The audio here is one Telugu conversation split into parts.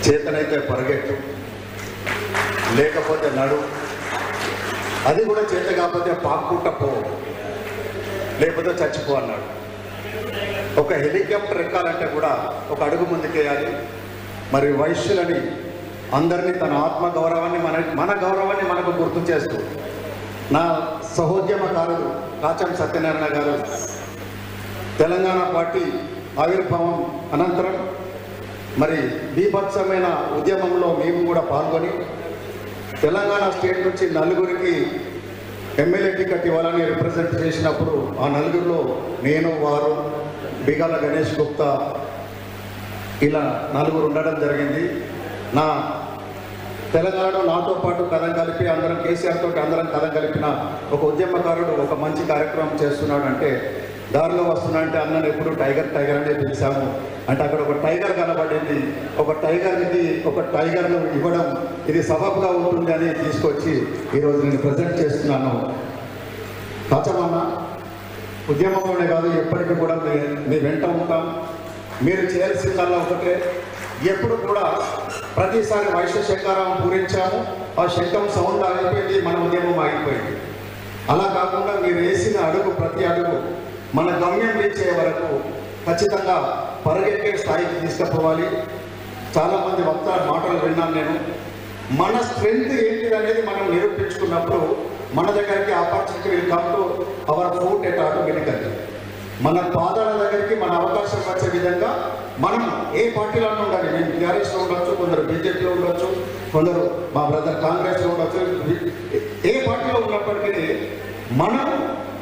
చేతనైతే పరిగెట్టు, లేకపోతే నడు, అది కూడా చేత కాకపోతే పాక్కుంట పో, లేకపోతే చచ్చిపో అన్నాడు. ఒక హెలికాప్టర్ ఎక్కాలంటే కూడా ఒక అడుగు ముందుకేయాలి. మరి వైశ్యులని అందరినీ తన ఆత్మగౌరవాన్ని మన గౌరవాన్ని మనకు గుర్తు చేస్తూ నా సహోద్యమకారుడు కాచం సత్యనారాయణ గారు తెలంగాణ పార్టీ ఆవిర్భావం అనంతరం మరి బీభత్సమైన ఉద్యమంలో మేము కూడా పాల్గొని తెలంగాణ స్టేట్ నుంచి నలుగురికి ఎమ్మెల్యే టికెట్ ఇవ్వాలని రిప్రజెంట్ చేసినప్పుడు ఆ నలుగురిలో నేను, వారు, బిగాల గణేష్ గుప్తా ఇలా నలుగురు ఉండడం జరిగింది. నా తెలంగాణలో నాతో పాటు కథం కలిపి అందరం కేసీఆర్ తోటి అందరం కథం కలిపిన ఒక ఉద్యమకారుడు ఒక మంచి కార్యక్రమం చేస్తున్నాడు అంటే దారిలో వస్తున్నాడంటే అన్నను ఎప్పుడు టైగర్ టైగర్ అనే పిలిచాము అంటే అక్కడ ఒక టైగర్ కనబడింది. ఒక టైగర్ను ఇవ్వడం ఇది సబబుగా ఉంటుంది అని తీసుకొచ్చి ఈరోజు నేను ప్రజెంట్ చేస్తున్నాను. కాచమన్న ఉద్యమంలోనే కాదు ఎప్పటికీ కూడా మీ వెంట ఉంటాం. మీరు చేయాల్సిందల్లా ఒకటే, ఎప్పుడు కూడా ప్రతిసారి వైశ్య శంకారం పూరించాము, ఆ శంఖం సౌండ్ ఆగిపోయింది, మన ఉద్యమం ఆగిపోయింది. అలా కాకుండా మీరు వేసిన అడుగు ప్రతి అడుగు మన గమ్యం రీచ్ అయ్యే వరకు ఖచ్చితంగా పరిగెత్తే స్థాయికి తీసుకుపోవాలి. చాలామంది వక్తల మాటలు విన్నాను నేను. మన స్ట్రెంగ్త్ ఏంటిది అనేది మనం నిరూపించుకున్నప్పుడు మన దగ్గరికి opportunity will come to our foot at automatically. మన పాదాల దగ్గరికి మన అవకాశం వచ్చే విధంగా మనం ఏ పార్టీలోనే ఉండాలి. నేను టీఆర్ఎస్లో ఉండొచ్చు, కొందరు బీజేపీలో ఉండొచ్చు, కొందరు మా బ్రదర్ కాంగ్రెస్లో ఉండొచ్చు. ఏ పార్టీలో ఉన్నప్పటికీ మనం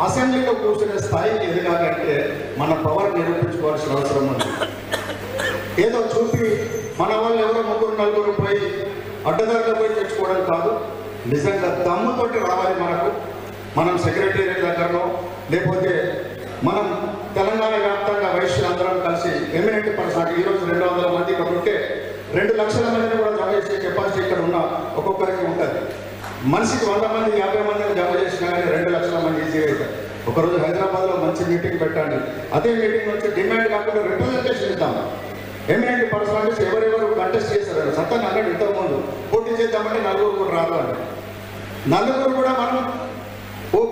అసెంబ్లీలో కూర్చునే స్థాయికి ఎదగాలి అంటే మన పవర్ నిరూపించుకోవాల్సిన అవసరం ఉంది. ఏదో చూపి మన వాళ్ళు ఎవరో ముగ్గురు నలుగురు పోయి అడ్డదారిలో పోయి తెచ్చుకోవడం కాదు, నిజంగా దమ్ముతోటి రావాలి. మనం సెక్రటేరియట్ దగ్గరలో లేకపోతే మనం తెలంగాణ వ్యాప్తంగా వైశ్యులందరం కలిసి ఎమినెంట్ పర్సన్ ఈరోజు 200 మంది ఇక్కడ ఉంటే 2 లక్షల మందిని కూడా జమ చేసే కెపాసిటీ ఇక్కడ ఉన్న ఒక్కొక్కరికి ఉంటుంది. మనిషికి 100 మంది 50 మందిని జమ చేసినా కానీ 2 లక్షల మంది ఈజీగా అవుతారు. ఒకరోజు హైదరాబాద్లో మంచి మీటింగ్ పెట్టండి. అదే మీటింగ్ నుంచి డిమాండ్ కాకుండా రిప్రజెంటేషన్ ఇద్దాం. ఎమినెంట్ పర్సనాలిటీస్ ఎవరెవరు కంటెస్ట్ చేస్తారు సత్తాన్ని అన్నాడు ఇంతకుముందు పోటీ చేద్దామంటే నలుగురు కూడా రాదు అండి. నలుగురు కూడా మనం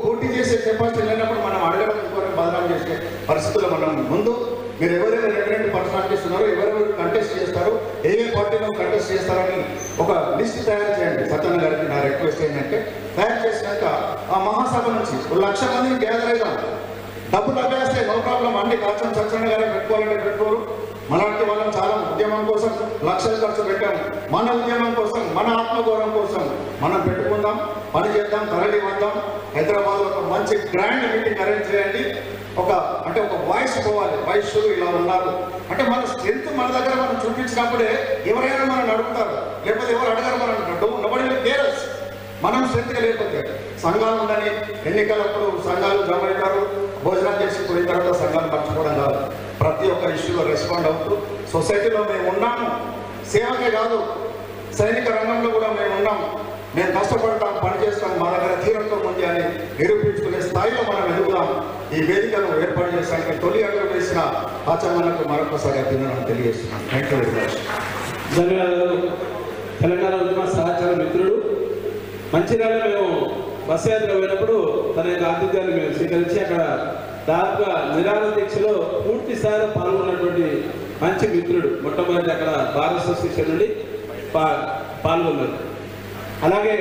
పోటీ చేసే కెపాసిటీ లేనప్పుడు మనం అడగడం బదనాం చేసే పరిస్థితుల్లో మనం ముందు మీరు ఎవరెవరు ఎమినెంట్ పర్సనాలిటీస్ ఉన్నారో ఎవరెవరు కంటెస్ట్ చేస్తారు, ఏ పార్టీలో కంటెస్ట్ చేస్తారని ఒక లిస్ట్ తయారు చేయండి. సత్యన్న గారికి నా రిక్వెస్ట్ ఏంటంటే తయారు చేసినాక ఆ మహాసభ నుంచి 1 లక్ష మందిని గ్యాదర్ అవుతాం. డబ్బులు అభ్యాస్తే నో ప్రాబ్లం, అన్ని కాచం సత్యన్న గారే పెట్టుకోవాలంటే పెట్టుకోరు. మనలాంటి వాళ్ళం చాలా ఉద్యమం కోసం లక్షలు ఖర్చు పెట్టాము. మన ఉద్యమం కోసం, మన ఆత్మగౌరవం కోసం మనం పెట్టుకుందాం, పని చేద్దాం, తరలి వద్దాం. హైదరాబాద్లో ఒక మంచి గ్రాండ్ మీటింగ్ అరేంజ్ చేయండి. ఒక వాయిస్ పోవాలి, వైశ్యులు ఇలా ఉన్నారు అంటే మన స్ట్రెంత్ మన దగ్గర మనం చూపించినప్పుడే ఎవరైనా మనం అడుగుతారు, లేకపోతే ఎవరు అడగారు మనం నోబడీ కేరస్. మనం స్ట్రెంత్గా లేకపోతే సంఘాలు ఉండని ఎన్నికలప్పుడు సంఘాలు జమ అవుతారు, భోజనం చేసి పోయిన తర్వాత సంఘాలు మర్చిపోవడం కాదు. ప్రతి ఒక్క ఇష్యూలో రెస్పాండ్ అవుతూ సొసైటీలో మేము ఉన్నాము, సేవకే కాదు సైనిక రంగంలో కూడా మేము ఉన్నాము, మేము కష్టపడతాం, పనిచేస్తాం, మా దగ్గర తీరంతో ఉంది అని నిరూపించుకునే స్థాయిలో మనం ఎదుగుదాం. ఈ వేదికను ఏర్పాటు చేసానికి తొలి అడుగు వేసిన ఆచరణకు మరొకసారి అభినందనలు తెలియజేస్తున్నాను. Thank you very much. ధన్యవాదాలు. తెలంగాణ ఉద్యమ సహచార మిత్రుడు మంచిర్యాల మేము బస్సు యాత్ర పోయినప్పుడు తన యొక్క ఆతిథ్యాన్ని మేము స్వీకరించి అక్కడ దాదాపుగా నిరాహార దీక్షలో పూర్తి స్థాయిలో పాల్గొన్నటువంటి మంచి మిత్రుడు. మొట్టమొదటి అక్కడ భారత అసోసియేషన్ నుండి పాల్గొన్నారు. అలాగే